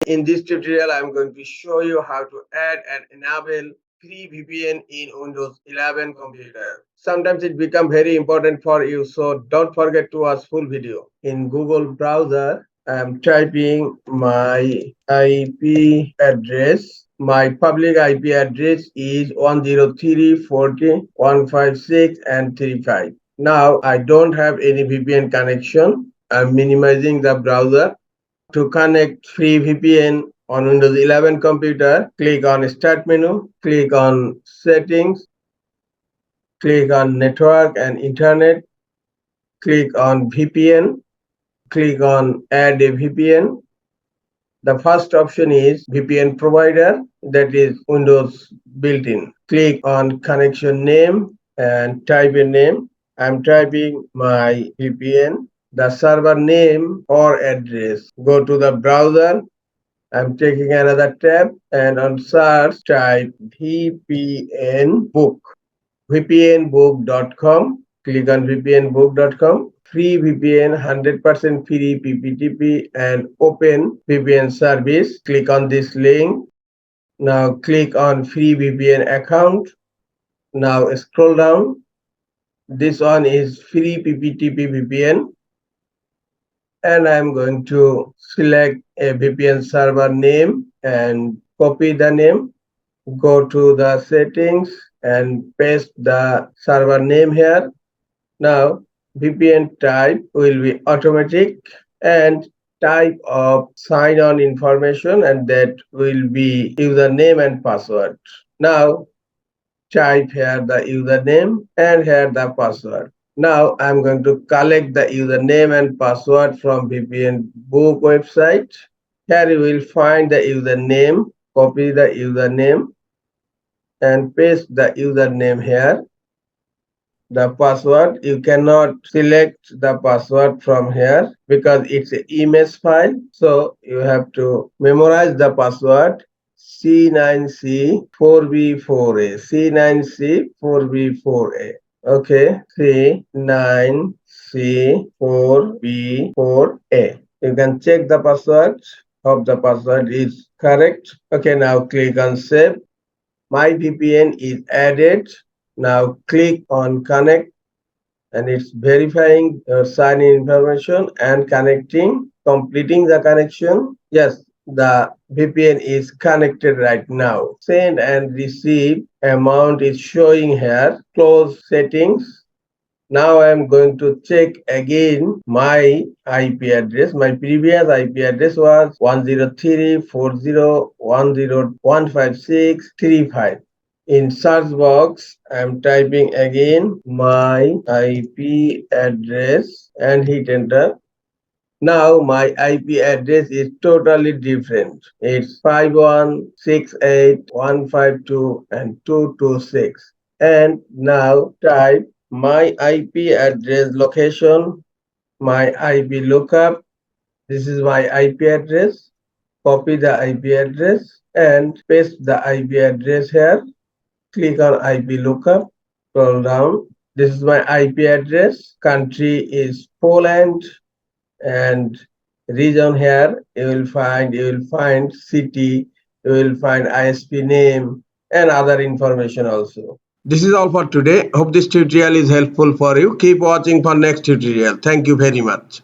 In this tutorial, I'm going to show you how to add and enable free VPN in Windows 11 computer. Sometimes it becomes very important for you, so don't forget to watch full video. In Google browser, I'm typing my IP address. My public IP address is 103.40.156 and 35. Now I don't have any VPN connection. I'm minimizing the browser. To connect free VPN on Windows 11 computer, click on Start menu, click on Settings, click on Network and Internet, click on VPN, click on Add a VPN. The first option is VPN provider, that is Windows built-in. Click on connection name and type a name. I'm typing my VPN. The server name or address. Go to the browser. I'm taking another tab and on search type VPN book. VPNbook.com. Click on VPNbook.com. Free VPN, 100% free PPTP and open VPN service. Click on this link. Now click on free VPN account. Now scroll down. This one is free PPTP VPN. And I'm going to select a VPN server name and copy the name. Go to the settings and paste the server name here. Now VPN type will be automatic and type of sign-on information, and that will be username and password. Now type here the username and here the password. Now I'm going to collect the username and password from VPN book website. Here you will find the username. Copy the username and paste the username here. The password, you cannot select the password from here because it's an image file. So you have to memorize the password C9C4B4A. C9C4B4A. Okay, C9C4B4A. You can check the password. Hope the password is correct. Okay, now click on save. My VPN is added. Now click on connect and it's verifying your sign-in information and connecting, completing the connection. Yes, the VPN is connected right now. Send and receive amount is showing here. Close settings. Now I am going to check again my IP address. My previous IP address was 103.40.10156.35. In search box, I am typing again my IP address and hit enter. Now my IP address is totally different. It's 5168.152 and 226. And now type my IP address location, my IP lookup. This is my IP address. Copy the IP address and paste the IP address here. Click on IP lookup. Scroll down. This is my IP address. Country is Poland and region here. You will find city. You will find ISP name and other information also. This is all for today. Hope this tutorial is helpful for you. Keep watching for next tutorial. Thank you very much.